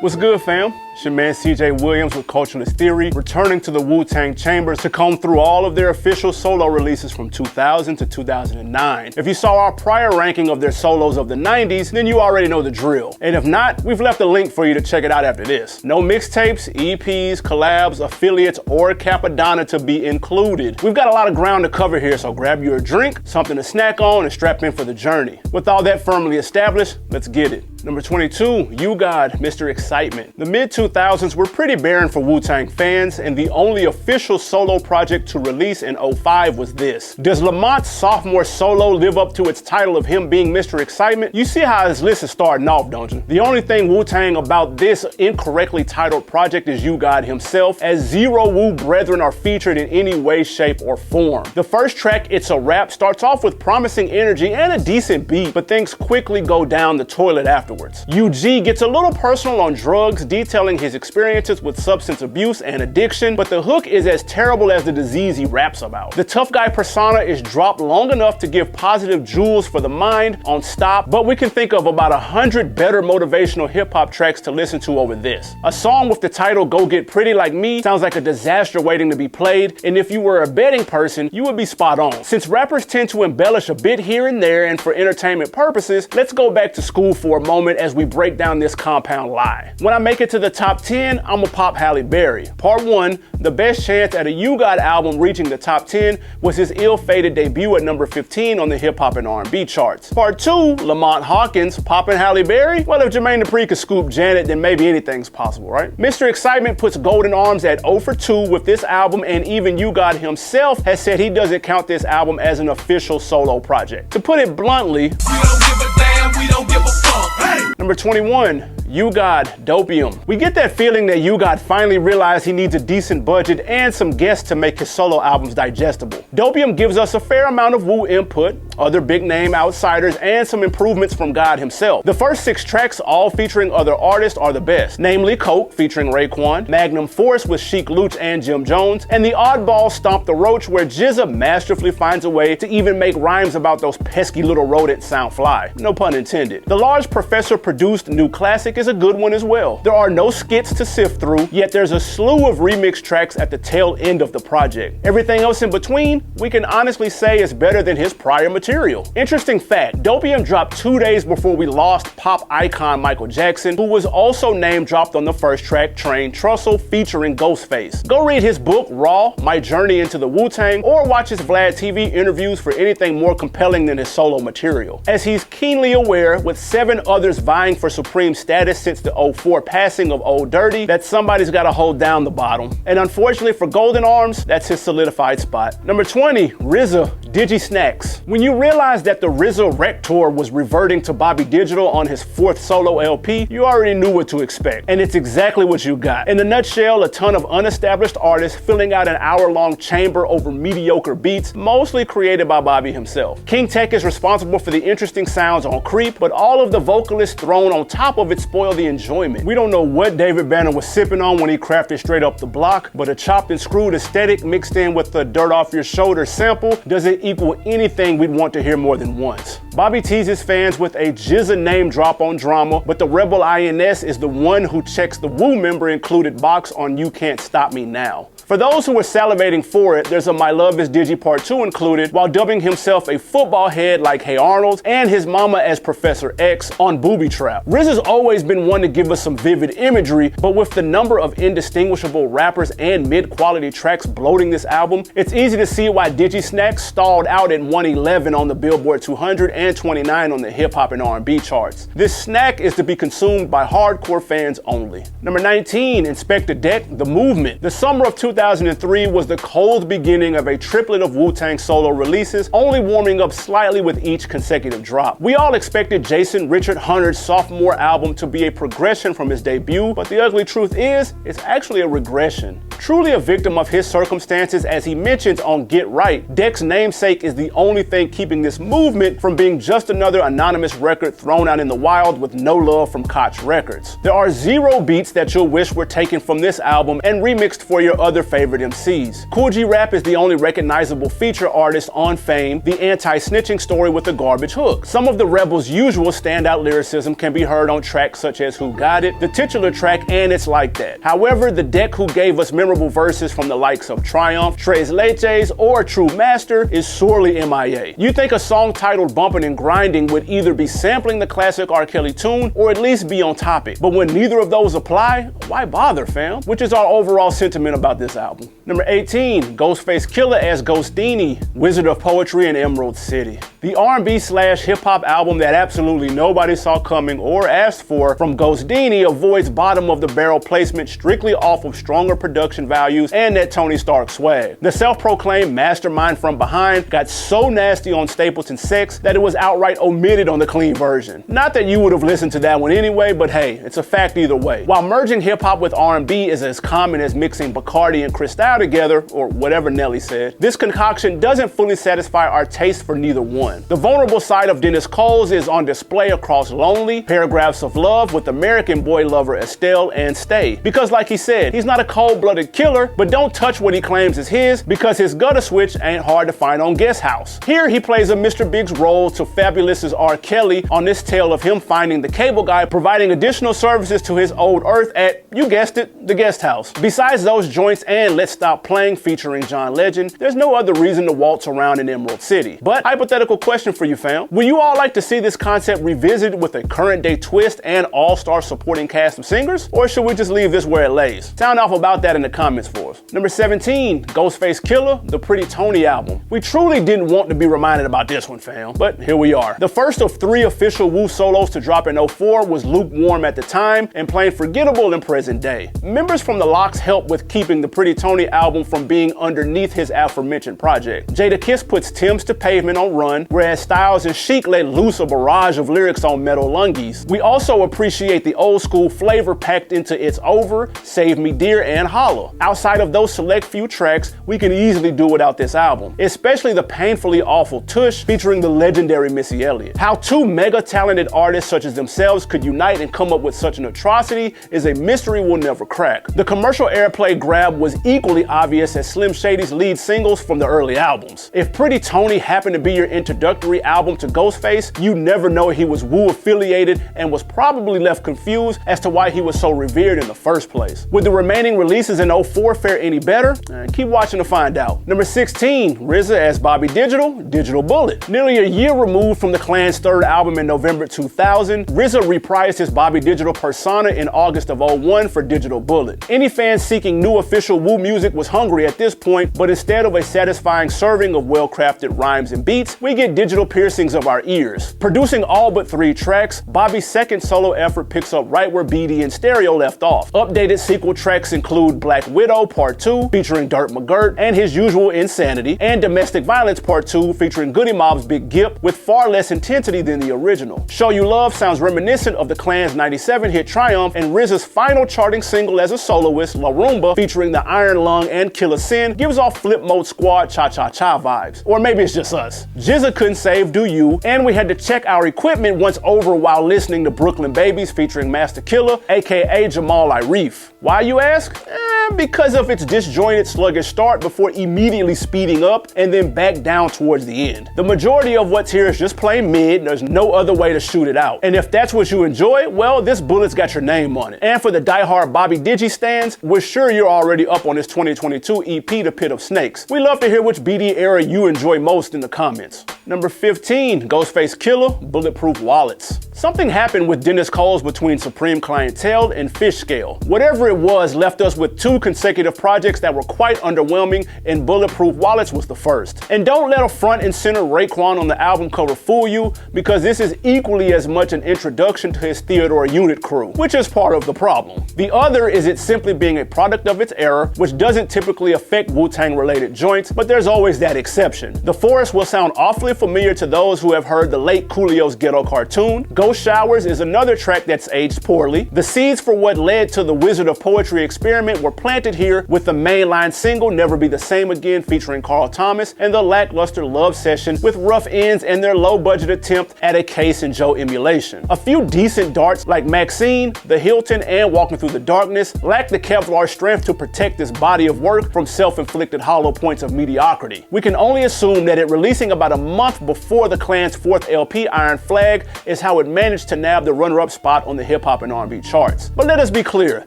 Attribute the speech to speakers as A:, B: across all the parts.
A: What's good, fam? It's your man CJ Williams with Culturalist Theory, returning to the Wu-Tang chambers to comb through all of their official solo releases from 2000 to 2009. If you saw our prior ranking of their solos of the 90s, then you already know the drill. And if not, we've left a link for you to check it out after this. No mixtapes, EPs, collabs, affiliates, or Capadonna to be included. We've got a lot of ground to cover here, so grab you a drink, something to snack on, and strap in for the journey. With all that firmly established, let's get it. Number 22, You God, Mr. Excitement. The mid-2000s were pretty barren for Wu-Tang fans, and the only official solo project to release in 2005 was this. Does Lamont's sophomore solo live up to its title of him being Mr. Excitement? You see how his list is starting off, don't you? The only thing Wu-Tang about this incorrectly titled project is You God himself, as zero Wu brethren are featured in any way, shape, or form. The first track, It's a Rap, starts off with promising energy and a decent beat, but things quickly go down the toilet afterwards. UG gets a little personal on drugs, detailing his experiences with substance abuse and addiction, but the hook is as terrible as the disease he raps about. The tough guy persona is dropped long enough to give positive jewels for the mind on Stop, but we can think of about 100 better motivational hip-hop tracks to listen to over this. A song with the title Go Get Pretty Like Me sounds like a disaster waiting to be played, and if you were a betting person, you would be spot on. Since rappers tend to embellish a bit here and there and for entertainment purposes, let's go back to school for a moment as we break down this compound lie. When I make it to the top 10, I'ma pop Halle Berry. Part 1, the best chance at a You God album reaching the top 10 was his ill-fated debut at number 15 on the hip-hop and R&B charts. Part 2, Lamont Hawkins popping Halle Berry? Well, if Jermaine Dupri could scoop Janet, then maybe anything's possible, right? Mr. Excitement puts Golden Arms at 0 for 2 with this album, and even You God himself has said he doesn't count this album as an official solo project. To put it bluntly, we don't give a damn, we don't give a fuck. Hey! Number 21, You God, Dopium. We get that feeling that You God finally realized he needs a decent budget and some guests to make his solo albums digestible. Dopium gives us a fair amount of Wu input, other big name outsiders, and some improvements from God himself. The first 6 tracks, all featuring other artists, are the best, namely Coke featuring Raekwon, Magnum Force with Sheek Louch and Jim Jones, and the oddball Stomp the Roach, where GZA masterfully finds a way to even make rhymes about those pesky little rodents sound fly. No pun intended. The large Professor-produced new classic is a good one as well. There are no skits to sift through, yet there's a slew of remix tracks at the tail end of the project. Everything else in between, we can honestly say is better than his prior material. Interesting fact, Dopium dropped 2 days before we lost pop icon Michael Jackson, who was also name dropped on the first track, Train Trussell, featuring Ghostface. Go read his book, Raw, My Journey into the Wu-Tang, or watch his Vlad TV interviews for anything more compelling than his solo material. As he's keenly aware, with 7 others vying for supreme status since the 2004 passing of Old Dirty, that somebody's gotta hold down the bottom. And unfortunately for Golden Arms, that's his solidified spot. Number 20, RZA, Digi Snacks. When you realize that the RZA Rec Tour was reverting to Bobby Digital on his 4th solo LP, you already knew what to expect. And it's exactly what you got. In a nutshell, a ton of unestablished artists filling out an hour-long chamber over mediocre beats, mostly created by Bobby himself. King Tech is responsible for the interesting sounds on Creep, but all of the vocalists thrown on top of it spoil the enjoyment. We don't know what David Banner was sipping on when he crafted Straight Up the Block, but a chopped and screwed aesthetic mixed in with the dirt off your shoulder sample doesn't equal anything we'd want to hear more than once. Bobby teases fans with a GZA name drop on Drama, but the Rebel INS is the one who checks the Wu member included box on You Can't Stop Me Now. For those who were salivating for it, there's a My Love Is Digi Part 2 included, while dubbing himself a football head like Hey Arnold and his mama as Professor X on Booby Trap. RZA's always been one to give us some vivid imagery, but with the number of indistinguishable rappers and mid-quality tracks bloating this album, it's easy to see why Digi Snacks stalled out at 111 on the Billboard 200 and 29 on the hip-hop and R&B charts. This snack is to be consumed by hardcore fans only. Number 19, Inspectah Deck, The Movement. The summer of 2003 was the cold beginning of a triplet of Wu-Tang solo releases, only warming up slightly with each consecutive drop. We all expected Jason Richard Hunter's sophomore album to be a progression from his debut, but the ugly truth is, it's actually a regression. Truly a victim of his circumstances, as he mentions on Get Right, Deck's namesake is the only thing keeping this movement from being just another anonymous record thrown out in the wild with no love from Koch Records. There are 0 beats that you'll wish were taken from this album and remixed for your other favorite MCs. Kool G Rap is the only recognizable feature artist on Fame, the anti-snitching story with a garbage hook. Some of the Rebels' usual standout lyricism can be heard on tracks such as Who Got It, the titular track, and It's Like That. However, the deck who gave us memorable verses from the likes of Triumph, Tres Leches, or True Master is sorely MIA. You think a song titled Bumpin' and Grinding would either be sampling the classic R. Kelly tune or at least be on topic. But when neither of those apply, why bother, fam? Which is our overall sentiment about this album. Number 18, Ghostface Killa as Ghostdini, Wizard of Poetry in Emerald City. The R&B/hip-hop album that absolutely nobody saw coming or asked for from Ghostdini avoids bottom-of-the-barrel placement strictly off of stronger production values and that Tony Stark swag. The self-proclaimed mastermind from behind got so nasty on Stapleton Sex that it was outright omitted on the clean version. Not that you would have listened to that one anyway, but hey, it's a fact either way. While merging hip-hop with R&B is as common as mixing Bacardi and Cristal together, or whatever Nelly said, this concoction doesn't fully satisfy our taste for neither one. The vulnerable side of Dennis Coles is on display across Lonely, Paragraphs of Love with American Boy lover Estelle, and Stay. Because like he said, he's not a cold-blooded killer, but don't touch what he claims is his because his gutter switch ain't hard to find on Guest House. Here he plays a Mr. Big's role to Fabulous's R. Kelly on this tale of him finding the cable guy providing additional services to his old earth at, you guessed it, the Guest House. Besides those joints and Let's Stop Playing featuring John Legend, there's no other reason to waltz around in Emerald City. But hypothetical question for you, fam. Would you all like to see this concept revisited with a current day twist and all-star supporting cast of singers? Or should we just leave this where it lays? Sound off about that in the comments for us. Number 17, Ghostface Killa, the Pretty Tony album. We truly didn't want to be reminded about this one, fam, but here we are. The first of 3 official Wu solos to drop in 04 was lukewarm at the time and plain forgettable in present day. Members from the Lox helped with keeping the Pretty Tony album from being underneath his aforementioned project. Jadakiss puts Tim's to Pavement on Run, whereas Styles and Chic let loose a barrage of lyrics on Metal Lungies. We also appreciate the old school flavor packed into It's Over, Save Me Dear, and Holla. Outside of those select few tracks, we can easily do without this album, especially the painfully awful Tush featuring the legendary Missy Elliott. How 2 mega talented artists such as themselves could unite and come up with such an atrocity is a mystery we'll never crack. The commercial airplay grab was equally obvious as Slim Shady's lead singles from the early albums. If Pretty Tony happened to be your introductory album to Ghostface, you never know he was Wu affiliated and was probably left confused as to why he was so revered in the first place. Would the remaining releases in 04 fare any better? Keep watching to find out. Number 16, RZA as Bobby Digital, Digital Bullet. Nearly a year removed from the Clan's third album in November 2000, RZA reprised his Bobby Digital persona in August of 01 for Digital Bullet. Any fan seeking new official Wu music was hungry at this point, but instead of a satisfying serving of well-crafted rhymes and beats, we get digital piercings of our ears. Producing all but 3 tracks, Bobby's second solo effort picks up right where BD and Stereo left off. Updated sequel tracks include Black Widow Part 2 featuring Dirt McGirt and his usual insanity, and Domestic Violence Part 2 featuring Goody Mob's Big Gip with far less intensity than the original. Show You Love sounds reminiscent of the Clan's 97 hit Triumph, and RZA's final charting single as a soloist, La Rumba, featuring the Iron Lung and Killa Sin, gives off Flip Mode Squad Cha-Cha-Cha vibes. Or maybe it's just us. Jizza couldn't save Do You, and we had to check our equipment once over while listening to Brooklyn Babies featuring Master Killa, aka Jamal Irif. Why, you ask? Because of its disjointed, sluggish start before immediately speeding up and then back down towards the end. The majority of what's here is just plain mid, there's no other way to shoot it out. And if that's what you enjoy, well, this bullet's got your name on it. And for the diehard Bobby Digi stands, we're sure you're already up on this 2022 EP, The Pit of Snakes. We love to hear which BD era you enjoy most in the comments. Number 15, Ghostface Killa, Bulletproof Wallets. Something happened with Dennis Coles between Supreme Clientele and Fishscale. Whatever it was left us with 2 consecutive projects that were quite underwhelming, and Bulletproof Wallets was the first. And don't let a front and center Raekwon on the album cover fool you, because this is equally as much an introduction to his Theodore Unit crew, which is part of the problem. The other is it simply being a product of its era, which doesn't typically affect Wu-Tang related joints, but there's always that exception. The Forest will sound awfully familiar to those who have heard the late Coolio's Ghetto Cartoon. Ghost Showers is another track that's aged poorly. The seeds for what led to the Wizard of Poetry experiment were supplanted here with the mainline single Never Be the Same Again featuring Carl Thomas and the lackluster Love Session with Rough Ends and their low-budget attempt at a Case and Joe emulation. A few decent darts like Maxine, The Hilton, and Walking Through the Darkness lack the Kevlar strength to protect this body of work from self-inflicted hollow points of mediocrity. We can only assume that it releasing about a month before the Clan's fourth LP, Iron Flag, is how it managed to nab the runner-up spot on the hip-hop and R&B charts. But let us be clear,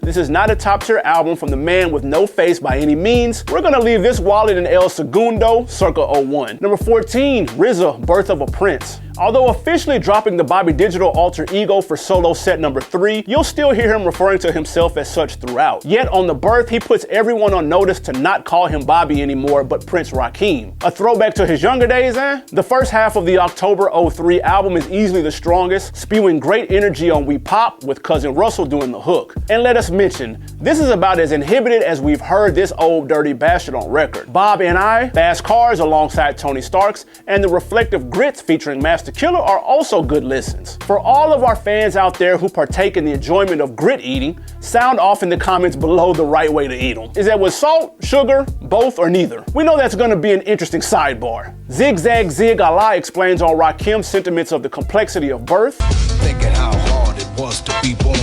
A: this is not a top-tier album from the man with no face by any means. We're gonna leave this wallet in El Segundo, circa 01. Number 14, RZA, Birth of a Prince. Although officially dropping the Bobby Digital alter ego for solo set number 3, you'll still hear him referring to himself as such throughout. Yet on The Birth, he puts everyone on notice to not call him Bobby anymore, but Prince Rakeem. A throwback to his younger days, eh? The first half of the October 03 album is easily the strongest, spewing great energy on We Pop with Cousin Russell doing the hook. And let us mention, this is about as inhibited as we've heard this old dirty bastard on record. Bob and I, Fast Cars alongside Tony Starks, and the Reflective Grits featuring Masta Killa are also good listens. For all of our fans out there who partake in the enjoyment of grit eating, sound off in the comments below the right way to eat them. Is that with salt, sugar, both, or neither? We know that's gonna be an interesting sidebar. Zigzag Zig Allah explains on Rakim's sentiments of the complexity of birth.
B: Thinking how hard it was to be born,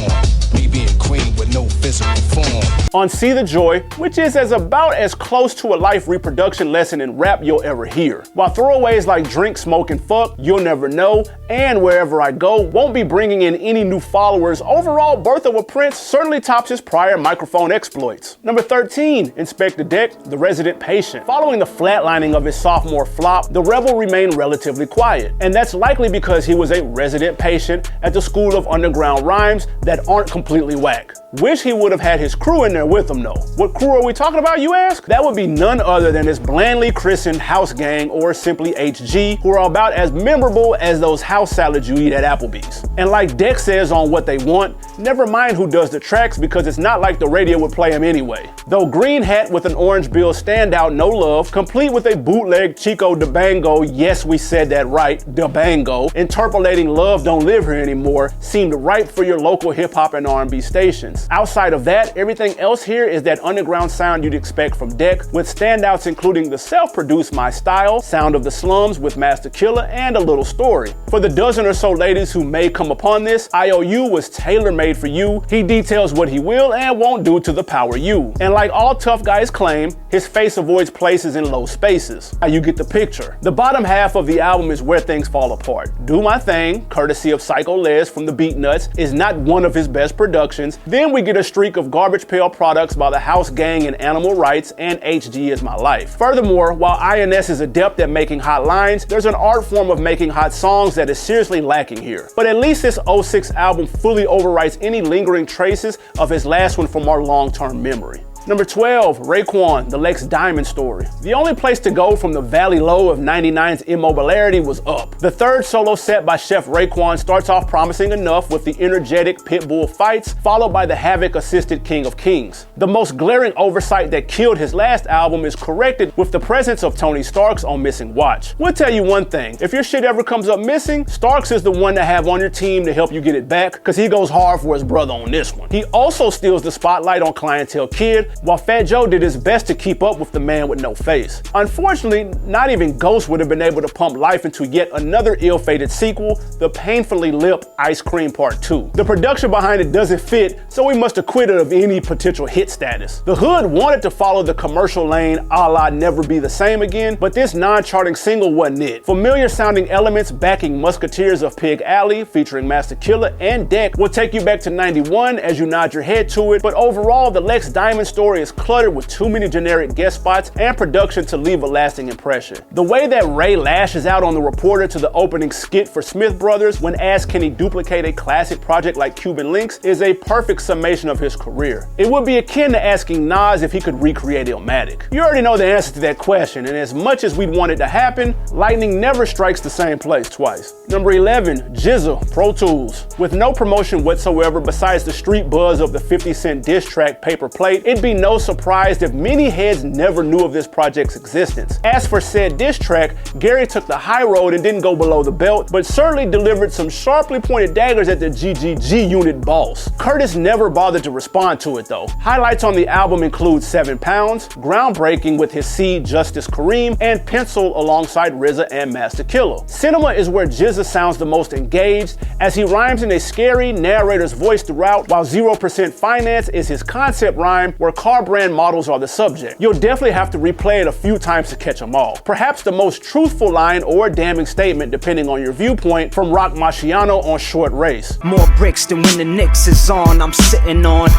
B: me being queen with no physical form.
A: On See the Joy, which is about as close to a life reproduction lesson in rap you'll ever hear. While throwaways like Drink, Smoke, and Fuck, You'll Never Know, and Wherever I Go won't be bringing in any new followers, overall Birth of a Prince certainly tops his prior microphone exploits. Number 13, Inspectah Deck, The Resident Patient. Following the flatlining of his sophomore flop, the rebel remained relatively quiet, and that's likely because he was a resident patient at the School of Underground Rhymes that aren't completely whack. Wish he would have had his crew in there with him though. What crew are we talking about, you ask? That would be none other than his blandly christened House Gang, or simply HG, who are about as memorable as those house salads you eat at Applebee's. And like Deck says on What They Want, never mind who does the tracks because it's not like the radio would play them anyway. Though green hat with an orange bill standout, No Love, complete with a bootleg Chico DeBango, yes we said that right, DeBango, interpolating Love Don't Live Here Anymore, seemed ripe for your local hip hop and R&B stations. Outside of that, everything else here is that underground sound you'd expect from Deck, with standouts including the self-produced My Style, Sound of the Slums with Masta Killa, and A Little Story. For the dozen or so ladies who may come upon this, IOU was tailor-made for you. He details what he will and won't do to the power you. And like all tough guys claim, his face avoids places in low spaces. Now you get the picture. The bottom half of the album is where things fall apart. Do My Thing, courtesy of Psycho Les from the Beat Nuts, is not one of his best productions. Then we get a streak of Garbage Pail products by the House Gang and Animal Rights, and HG Is My Life. Furthermore, while INS is adept at making hot lines, there's an art form of making hot songs that is seriously lacking here. But at least this 06 album fully overwrites any lingering traces of his last one from our long-term memory. Number 12, Raekwon, The Lex Diamond Story. The only place to go from the valley low of 99's immobilarity was up. The third solo set by Chef Raekwon starts off promising enough with the energetic Pitbull fights, followed by the Havoc-assisted King of Kings. The most glaring oversight that killed his last album is corrected with the presence of Tony Starks on Missing Watch. We'll tell you one thing, if your shit ever comes up missing, Starks is the one to have on your team to help you get it back, cause he goes hard for his brother on this one. He also steals the spotlight on Clientele Kid, while Fat Joe did his best to keep up with the man with no face. Unfortunately, not even Ghost would have been able to pump life into yet another ill-fated sequel, the painfully lip Ice Cream Part 2. The production behind it doesn't fit, so we must acquit it of any potential hit status. The Hood wanted to follow the commercial lane a la Never Be the Same Again, but this non-charting single wasn't it. Familiar sounding elements backing Musketeers of Pig Alley featuring Masta Killa and Deck will take you back to 91 as you nod your head to it, but overall the Lex Diamond Story is cluttered with too many generic guest spots and production to leave a lasting impression. The way that Ray lashes out on the reporter to the opening skit for Smith Brothers when asked can he duplicate a classic project like Cuban Linx is a perfect summation of his career. It would be akin to asking Nas if he could recreate Illmatic. You already know the answer to that question, and as much as we'd want it to happen, lightning never strikes the same place twice. Number 11, GZA, Pro Tools. With no promotion whatsoever besides the street buzz of the 50 Cent diss track Paper Plate, it'd be no surprise if many heads never knew of this project's existence. As for said diss track, Gary took the high road and didn't go below the belt, but certainly delivered some sharply pointed daggers at the GGG unit boss. Curtis never bothered to respond to it though. Highlights on the album include 7 Pounds, groundbreaking with his C Justice Kareem, and Pencil alongside RZA and Masta Killa. Cinema is where GZA sounds the most engaged, as he rhymes in a scary narrator's voice throughout, while 0% Finance is his concept rhyme where car brand models are the subject. You'll definitely have to replay it a few times to catch them all. Perhaps the most truthful line or damning statement, depending on your viewpoint, from Rock Marciano on Short Race.
C: More bricks than when the Knicks is on, I'm sitting on.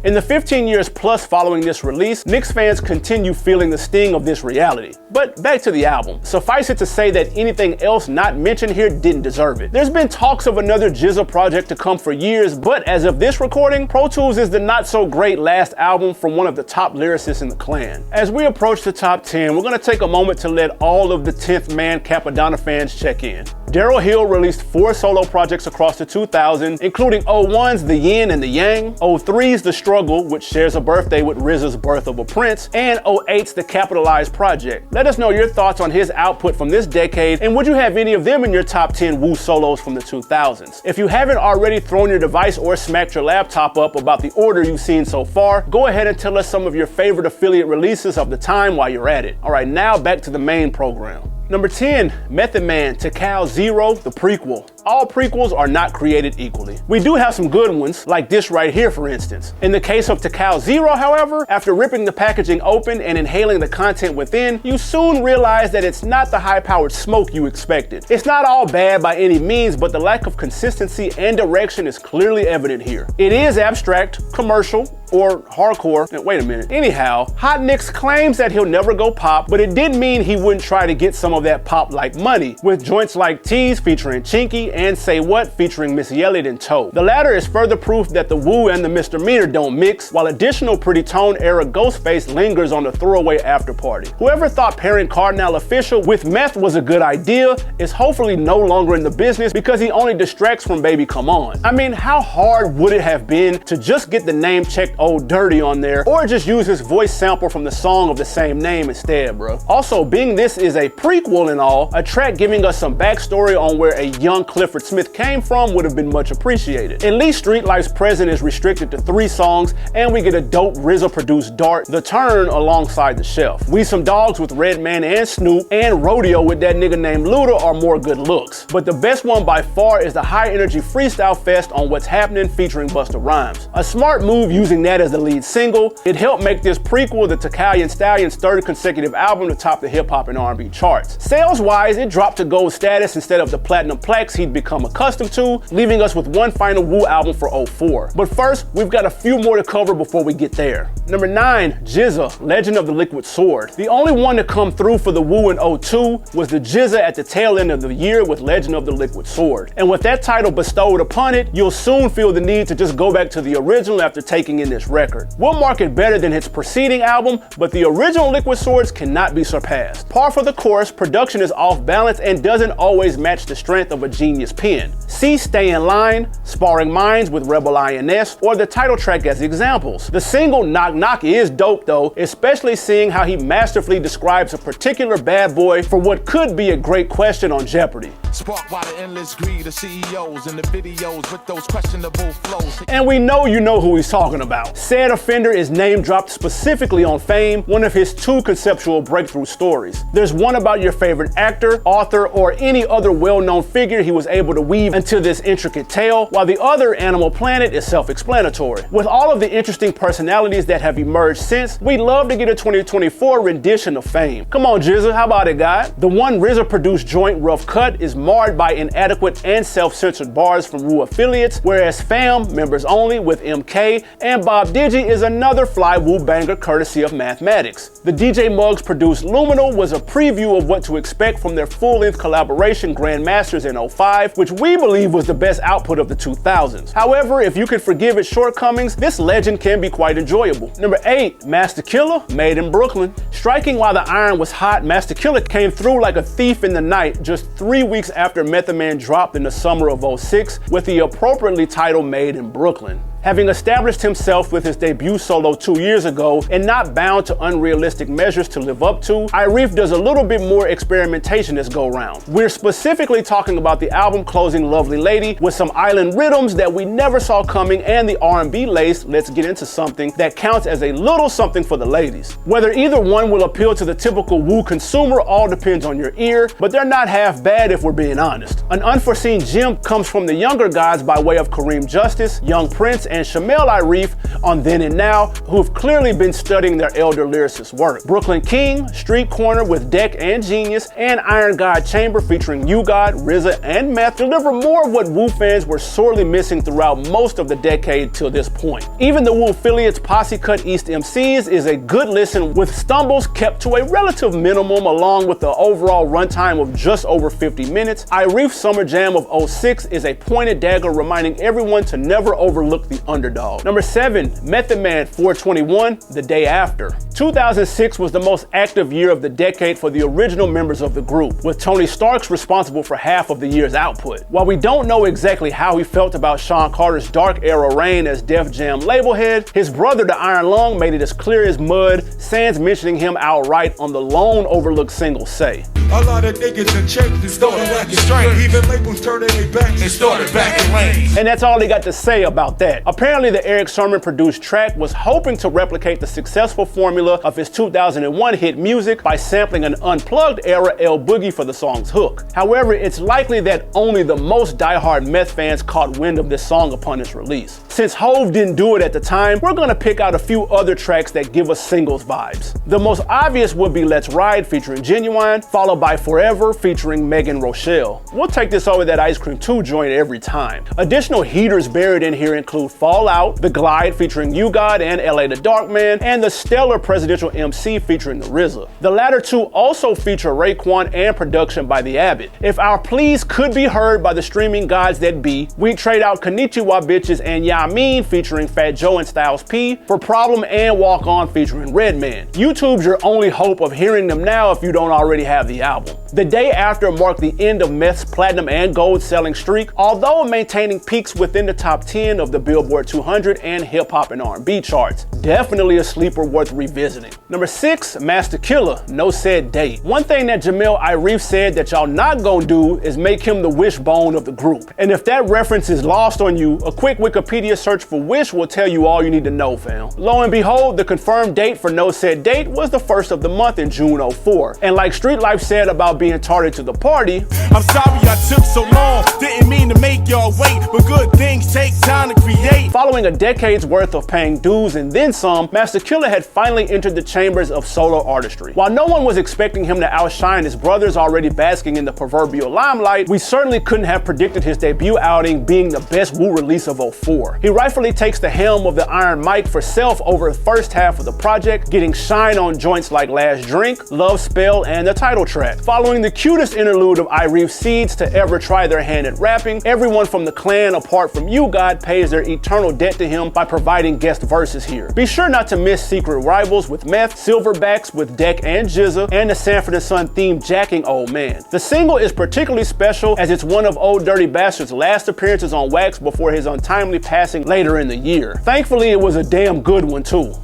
A: In the 15 years plus following this release, Knicks fans continue feeling the sting of this reality. But back to the album. Suffice it to say that anything else not mentioned here didn't deserve it. There's been talks of another GZA project to come for years, but as of this recording, Pro Tools is the not so great last album from one of the top lyricists in the clan. As we approach the top 10, we're gonna take a moment to let all of the 10th Man Capadonna fans check in. Daryl Hill released 4 solo projects across the 2000s, including 01's The Yin and the Yang, 03's The Struggle, which shares a birthday with RZA's Birth of a Prince, and 08's The Capitalized Project. Let us know your thoughts on his output from this decade, and would you have any of them in your top 10 Wu solos from the 2000s? If you haven't already thrown your device or smacked your laptop up about the order you've seen so far, go ahead and tell us some of your favorite affiliate releases of the time while you're at it. Alright, now back to the main program. Number 10, Method Man, Tikal Zero, the prequel. All prequels are not created equally. We do have some good ones, like this right here for instance. In the case of Tikal Zero, however, after ripping the packaging open and inhaling the content within, you soon realize that it's not the high-powered smoke you expected. It's not all bad by any means, but the lack of consistency and direction is clearly evident here. It is abstract, commercial, or hardcore. Wait a minute. Anyhow, Hot Nicks claims that he'll never go pop, but it didn't mean he wouldn't try to get some of that pop like money, with joints like Tease featuring Chinky and Say What featuring Missy Elliott in tow. The latter is further proof that the Wu and the misdemeanor don't mix, while additional Pretty Tone era Ghostface lingers on the throwaway after party. Whoever thought pairing Cardinal Official with Meth was a good idea is hopefully no longer in the business because he only distracts from Baby Come On. I mean, how hard would it have been to just get the name checked Old Dirty on there, or just use his voice sample from the song of the same name instead, bro? Also, being this is a prequel and all, a track giving us some backstory on where a young Clifford Smith came from would have been much appreciated. At least Street Life's present is restricted to 3 songs, and we get a dope RZA produced Dart, The Turn alongside The Shelf. We Some Dogs with Redman and Snoop, and Rodeo with that nigga named Luda are more good looks. But the best one by far is the high energy freestyle fest on What's Happening featuring Busta Rhymes. A smart move using that as the lead single. It helped make this prequel the Tekashi Stallion's 3rd consecutive album to top the hip-hop and R&B charts. Sales-wise, it dropped to gold status instead of the platinum plaques he'd become accustomed to, leaving us with one final Wu album for 04. But first, we've got a few more to cover before we get there. Number 9, GZA, Legend of the Liquid Sword. The only one to come through for the Wu in 02 was the GZA at the tail end of the year with Legend of the Liquid Sword. And with that title bestowed upon it, you'll soon feel the need to just go back to the original after taking in this record. We'll mark it better than its preceding album, but the original Liquid Swords cannot be surpassed. Par for the course, production is off balance and doesn't always match the strength of a genius pen. See Stay in Line, Sparring Minds with Rebel INS, or the title track as examples. The single Knock Knock is dope though, especially seeing how he masterfully describes a particular bad boy for what could be a great question on Jeopardy.
B: Sparked by the endless greed of CEOs and the videos with those questionable flows.
A: And we know you know who he's talking about. Said offender is name dropped specifically on Fame, one of his 2 conceptual breakthrough stories. There's one about your favorite actor, author, or any other well-known figure he was able to weave into this intricate tale, while the other, Animal Planet, is self-explanatory. With all of the interesting personalities that have emerged since, we'd love to get a 2024 rendition of Fame. Come on, GZA, how about it, guy? The one RZA produced joint Rough Cut is marred by inadequate and self-censored bars from Wu affiliates, whereas Fam, members only with MK, and Bob Digi is another fly Wu banger courtesy of Mathematics. The DJ Muggs produced Luminal was a preview of what to expect from their full-length collaboration Grandmasters in 05, which we believe was the best output of the 2000s. However, if you could forgive its shortcomings, this legend can be quite enjoyable. Number 8, Masta Killa, Made in Brooklyn. Striking while the iron was hot, Masta Killa came through like a thief in the night just 3 weeks after Method Man dropped in the summer of 06 with the appropriately titled Made in Brooklyn. Having established himself with his debut solo 2 years ago and not bound to unrealistic measures to live up to, Irif does a little bit more experimentation this go round. We're specifically talking about the album closing Lovely Lady with some island rhythms that we never saw coming and the R&B lace Let's Get Into Something that counts as a little something for the ladies. Whether either one will appeal to the typical Wu consumer all depends on your ear, but they're not half bad if we're being honest. An unforeseen gem comes from the younger guys by way of Kareem Justice, Young Prince, and Shamel Irif on Then and Now, who've clearly been studying their elder lyricists' work. Brooklyn King, Street Corner with Deck and Genius, and Iron God Chamber featuring U-God, RZA, and Meth deliver more of what Wu fans were sorely missing throughout most of the decade till this point. Even the Wu affiliates Posse Cut East MCs is a good listen with stumbles kept to a relative minimum along with the overall runtime of just over 50 minutes. Irif's Summer Jam of 06 is a pointed dagger reminding everyone to never overlook the underdog. Number 7, Method Man 421, The Day After. 2006 was the most active year of the decade for the original members of the group, with Tony Starks responsible for half of the year's output. While we don't know exactly how he felt about Sean Carter's dark era reign as Def Jam label head, his brother the Iron Lung made it as clear as mud, sans mentioning him outright on the lone overlooked single Say.
D: A lot of niggas and chicks started acting strange. Even labels turning their backs and started backing lanes.
A: And that's all they got to say about that. Apparently the Eric Sermon produced track was hoping to replicate the successful formula of his 2001 hit Music by sampling an unplugged era El Boogie for the song's hook. However, it's likely that only the most diehard Meth fans caught wind of this song upon its release. Since Hove didn't do it at the time, we're gonna pick out a few other tracks that give us singles vibes. The most obvious would be Let's Ride featuring Genuine, followed by Forever featuring Megan Rochelle. We'll take this over that Ice Cream 2 joint every time. Additional heaters buried in here include Fall Out, The Glide featuring U-God and LA the Darkman, and the stellar Presidential MC featuring the RZA. The latter two also feature Raekwon and production by The Abbott. If our pleas could be heard by the streaming gods that be, we'd trade out Konnichiwa Bitches and Ya Mean featuring Fat Joe and Styles P for Problem and Walk On featuring Redman. YouTube's your only hope of hearing them now if you don't already have the album. The Day After marked the end of Meth's platinum and gold selling streak, although maintaining peaks within the top 10 of the Billboard 200 and hip hop and R&B charts. Definitely a sleeper worth revisiting. Number 6, Masta Killa, No Said Date. One thing that Jamel Irif said that y'all not gonna do is make him the wishbone of the group. And if that reference is lost on you, a quick Wikipedia search for Wish will tell you all you need to know, fam. Lo and behold, the confirmed date for No Said Date was the 1st of the month in June 04. And like Street Life said about being tardy to the party,
D: I'm sorry I took so long, didn't mean to make y'all wait, but good things take time to create.
A: Following a decade's worth of paying dues and then some, Masta Killa had finally entered the chambers of solo artistry. While no one was expecting him to outshine his brothers already basking in the proverbial limelight, we certainly couldn't have predicted his debut outing being the best Wu release of 04. He rightfully takes the helm of the Iron Mic for self over the first half of the project, getting shine on joints like Last Drink, Love Spell, and the title track. Following the cutest interlude of Irif Seeds to ever try their hand at rapping, everyone from the clan apart from U-God pays their eternal debt to him by providing guest verses here. Be sure not to miss Secret Rivals with Meth, Silverbacks with Deck and Jizza, and the Sanford & Son theme Jacking Old Man. The single is particularly special as it's one of Old Dirty Bastard's last appearances on Wax before his untimely passing later in the year. Thankfully, it was a damn good one too.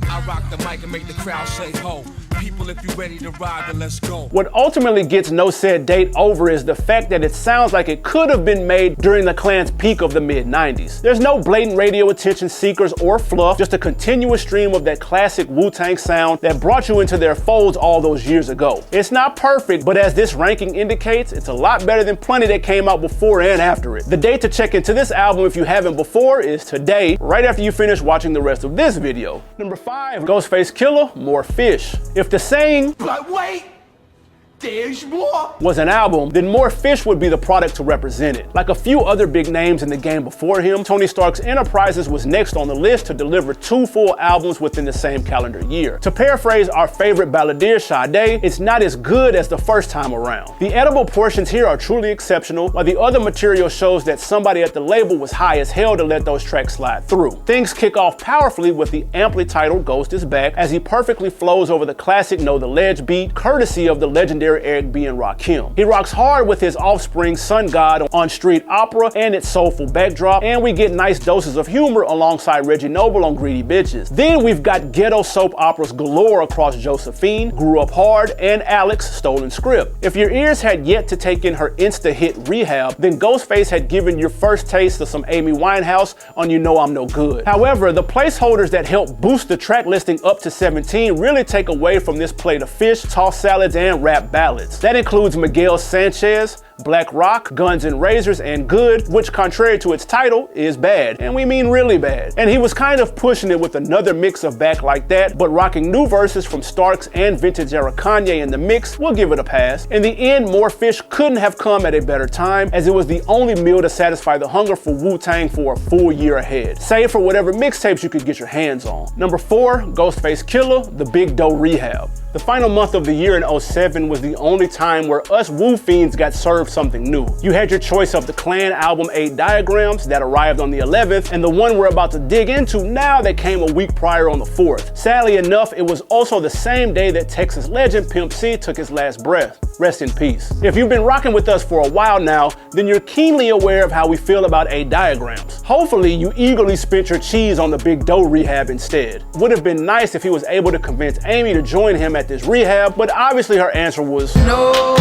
D: I rock the mic and make the crowd say ho. People, if you ready to ride, then let's go.
A: What ultimately gets No Said Date over is the fact that it sounds like it could have been made during the clan's peak of the mid-90s. There's no blatant radio attention seekers or fluff, just a continuous stream of that classic Wu-Tang sound that brought you into their folds all those years ago. It's not perfect, but as this ranking indicates, it's a lot better than plenty that came out before and after it. The date to check into this album if you haven't before is today, right after you finish watching the rest of this video. Number 5, Ghostface Killa, More Fish. If the saying,
D: But wait, there's more,
A: was an album, then More Fish would be the product to represent it. Like a few other big names in the game before him, Tony Stark's Enterprises was next on the list to deliver 2 full albums within the same calendar year. To paraphrase our favorite balladeer Sade, it's not as good as the first time around. The edible portions here are truly exceptional, while the other material shows that somebody at the label was high as hell to let those tracks slide through. Things kick off powerfully with the amply titled Ghost Is Back, as he perfectly flows over the classic Know the Ledge beat, courtesy of the legendary legendary Eric B. and Rakim. He rocks hard with his Offspring Sun God on Street Opera and its soulful backdrop, and we get nice doses of humor alongside Reggie Noble on Greedy Bitches. Then we've got ghetto soap operas galore across Josephine, Grew Up Hard, and Alex, Stolen Script. If your ears had yet to take in her insta-hit Rehab, then Ghostface had given your first taste of some Amy Winehouse on You Know I'm No Good. However, the placeholders that help boost the track listing up to 17 really take away from this plate of fish, tossed salads, and rap ballads. That includes Miguel Sanchez, Black Rock, Guns N' Razors, and Good, which contrary to its title, is bad. And we mean really bad. And he was kind of pushing it with another mix of Back Like That, but rocking new verses from Starks and vintage era Kanye in the mix, we'll give it a pass. In the end, More Fish couldn't have come at a better time, as it was the only meal to satisfy the hunger for Wu-Tang for a full year ahead, save for whatever mixtapes you could get your hands on. Number 4, Ghostface Killa, The Big Doe Rehab. The final month of the year in 07 was the only time where us Wu fiends got served something new. You had your choice of the Clan album 8 Diagrams that arrived on the 11th, and the one we're about to dig into now that came a week prior on the 4th. Sadly enough, it was also the same day that Texas legend Pimp C took his last breath. Rest in peace. If you've been rocking with us for a while now, then you're keenly aware of how we feel about 8 Diagrams. Hopefully, you eagerly spent your cheese on the Big Doe Rehab instead. Would have been nice if he was able to convince Amy to join him at this rehab, but obviously her answer was no.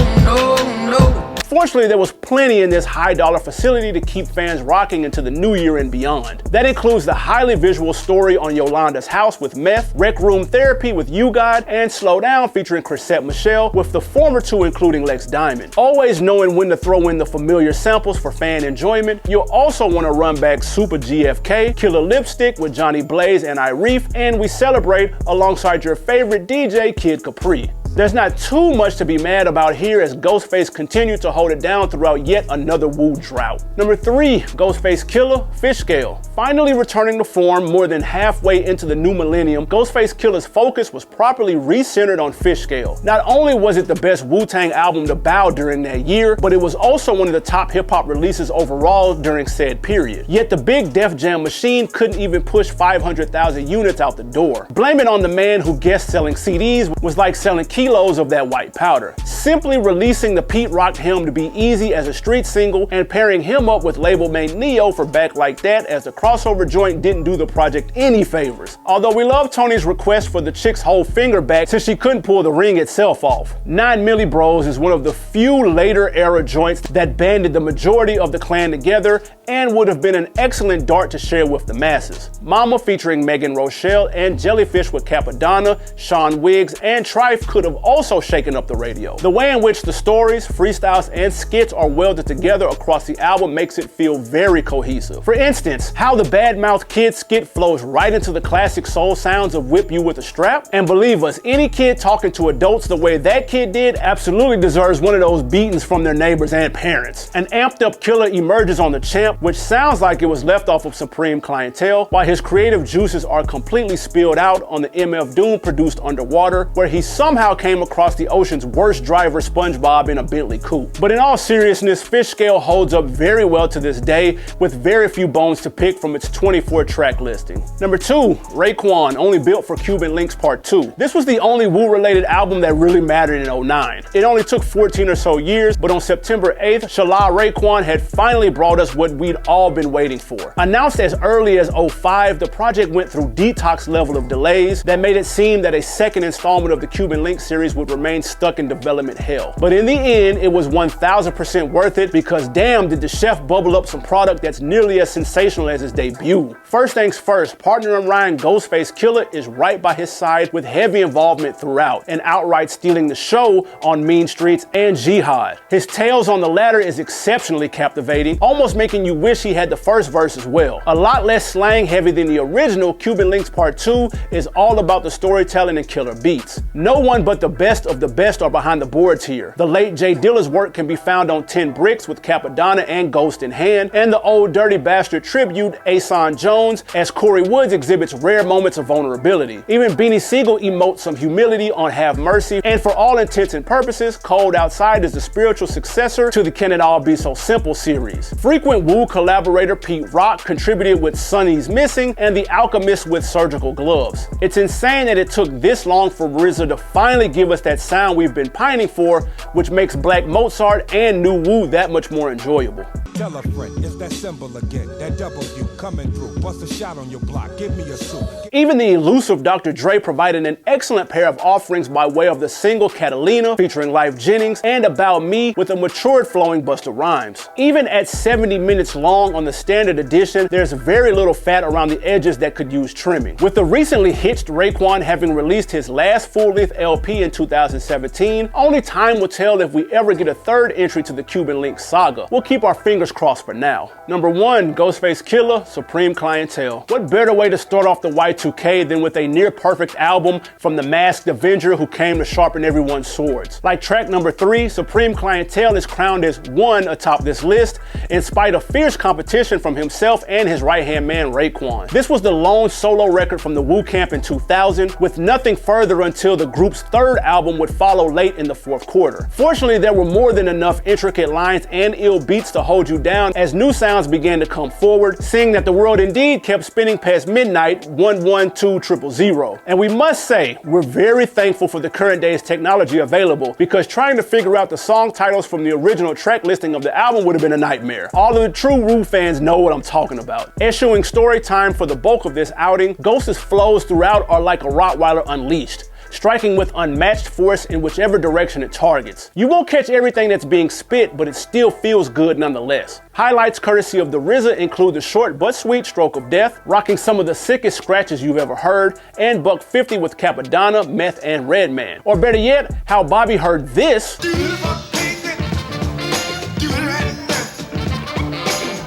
A: Fortunately, there was plenty in this high-dollar facility to keep fans rocking into the new year and beyond. That includes the highly visual story on Yolanda's house with Meth, Rec Room Therapy with You God, and Slow Down featuring Chrisette Michele, with the former two including Lex Diamond. Always knowing when to throw in the familiar samples for fan enjoyment, you'll also want to run back Super GFK, Killer Lipstick with Johnny Blaze and Ireef, and We Celebrate alongside your favorite DJ, Kid Capri. There's not too much to be mad about here, as Ghostface continued to hold it down throughout yet another Wu drought. Number 3, Ghostface Killa, Fishscale. Finally returning to form more than halfway into the new millennium, Ghostface Killa's focus was properly re-centered on Fishscale. Not only was it the best Wu-Tang album to bow during that year, but it was also one of the top hip-hop releases overall during said period. Yet the big Def Jam machine couldn't even push 500,000 units out the door. Blame it on the man who guessed selling CDs was like selling kilos of that white powder. Simply releasing the Pete Rock hymn to be easy as a street single and pairing him up with label mate Neo for Back Like That as the crossover joint didn't do the project any favors. Although we love Tony's request for the chick's whole finger back since she couldn't pull the ring itself off. 9 Milli Bros is one of the few later era joints that banded the majority of the clan together and would have been an excellent dart to share with the masses. Mama featuring Megan Rochelle and Jellyfish with Capadonna, Sean Wiggs, and Trife could have also shaken up the radio. The way in which the stories, freestyles, and skits are welded together across the album makes it feel very cohesive. For instance, how the Badmouth Kid skit flows right into the classic soul sounds of Whip You With a Strap. And believe us, any kid talking to adults the way that kid did absolutely deserves one of those beatings from their neighbors and parents. An amped up Killa emerges on the Champ, which sounds like it was left off of Supreme Clientele, while his creative juices are completely spilled out on the MF Doom produced Underwater, where he somehow came across the ocean's worst driver, SpongeBob, in a Bentley coupe. But in all seriousness, Fishscale holds up very well to this day, with very few bones to pick from its 24 track listing. Number 2, Raekwon, Only Built for Cuban Linx Part 2. This was the only Wu-related album that really mattered in 09. It only took 14 or so years, but on September 8th, Shala Raekwon had finally brought us what we'd all been waiting for. Announced as early as 05, the project went through detox level of delays that made it seem that a second installment of the Cuban Linx series would remain stuck in development hell. But in the end, it was 1000% worth it, because damn did the chef bubble up some product that's nearly as sensational as his debut. First things first, partner in Ryan Ghostface Killa is right by his side with heavy involvement throughout, and outright stealing the show on Mean Streets and Jihad. His tales on the latter is exceptionally captivating, almost making you wish he had the first verse as well. A lot less slang heavy than the original, Cuban Linx Part 2 is all about the storytelling and killer beats. No one but the best of the best are behind the boards here. The late Jay Dilla's work can be found on 10 Bricks with Capadonna and Ghost in Hand, and the Old Dirty Bastard tribute, Ason Jones, as Corey Woods exhibits rare moments of vulnerability. Even Beanie Siegel emotes some humility on Have Mercy, and for all intents and purposes, Cold Outside is the spiritual successor to the Can It All Be So Simple series. Frequent Wu collaborator Pete Rock contributed with Sonny's Missing and The Alchemist with Surgical Gloves. It's insane that it took this long for RZA to finally give us that sound we've been pining for, which makes Black Mozart and New Wu that much more enjoyable.
E: Tell a friend, it's that symbol again, that W coming through. Bust a shot on your block, give me a suit.
A: Even the elusive Dr. Dre provided an excellent pair of offerings by way of the single Catalina, featuring Life Jennings, and About Me with a matured flowing Busta Rhymes. Even at 70 minutes long on the standard edition, there's very little fat around the edges that could use trimming. With the recently hitched Raekwon having released his last full-length LP in 2017, only time will tell if we ever get a third entry to the Cuban Linx saga. We'll keep our fingers crossed for now. Number 1, Ghostface Killa, Supreme Clientele. What better way to start off the Y2K than with a near-perfect album from the masked Avenger who came to sharpen everyone's swords. Like track number 3, Supreme Clientele is crowned as 1 atop this list, in spite of fierce competition from himself and his right-hand man Raekwon. This was the lone solo record from the Wu camp in 2000, with nothing further until the group's third album would follow late in the fourth quarter. Fortunately, there were more than enough intricate lines and ill beats to hold you down as new sounds began to come forward, seeing that the world indeed kept spinning past midnight 1120000. And we must say, we're very thankful for the current day's technology available, because trying to figure out the song titles from the original track listing of the album would have been a nightmare. All of the true Wu fans know what I'm talking about. Eschewing story time for the bulk of this outing, Ghost's flows throughout are like a Rottweiler unleashed, striking with unmatched force in whichever direction it targets. You won't catch everything that's being spit, but it still feels good nonetheless. Highlights courtesy of the RZA include the short but sweet Stroke of Death, rocking some of the sickest scratches you've ever heard, and Buck 50 with Capadonna, Meth, and Redman. Or better yet, how Bobby heard this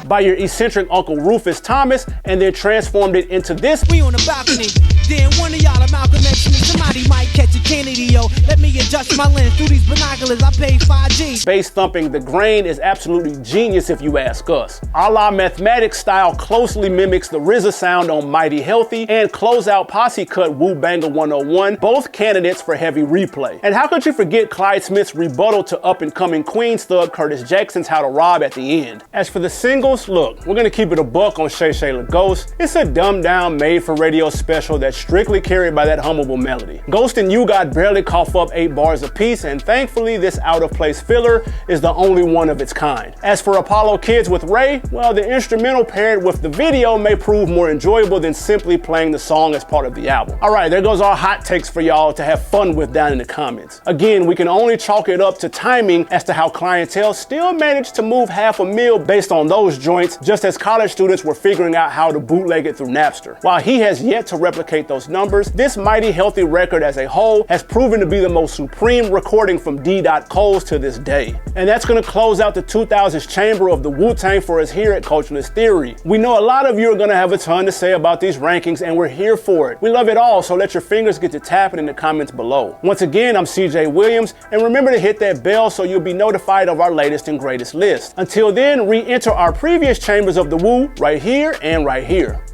A: by your eccentric Uncle Rufus Thomas, and then transformed it into this.
F: We on the balcony, then one of y'all amalgamation, and somebody might catch a Kennedy, yo. Let me adjust my lens through these binoculars, I paid 5G.
A: Bass thumping The Grain is absolutely genius if you ask us. A la Mathematics style closely mimics the RZA sound on Mighty Healthy, and closeout posse cut Wu Banger 101, both candidates for heavy replay. And how could you forget Clyde Smith's rebuttal to up-and-coming Queens thug Curtis Jackson's How to Rob at the end. As for the singles, look, we're gonna keep it a buck on Shay Shay La Ghost. It's a dumbed-down, made-for-radio special that's strictly carried by that hummable melody. Ghost and You God barely cough up 8 bars apiece, and thankfully this out-of-place filler is the only one of its kind. As for Apollo Kids with Ray, well, the instrumental paired with the video may prove more enjoyable than simply playing the song as part of the album. Alright, there goes our hot takes for y'all to have fun with down in the comments. Again, we can only chalk it up to timing as to how Clientele still managed to move $500,000 based on those joints, just as college students were figuring out how to bootleg it through Napster. While he has yet to replicate those numbers, this Mighty Healthy record as a whole has proven to be the most supreme recording from D. Coles to this day. And that's gonna close out the 2000's chamber of the Wu-Tang for us here at Culturalist Theory. We know a lot of you are gonna have a ton to say about these rankings, and we're here for it. We love it all, so let your fingers get to tapping in the comments below. Once again, I'm CJ Williams, and remember to hit that bell so you'll be notified of our latest and greatest list. Until then, re-enter our previous chambers of the Wu right here and right here.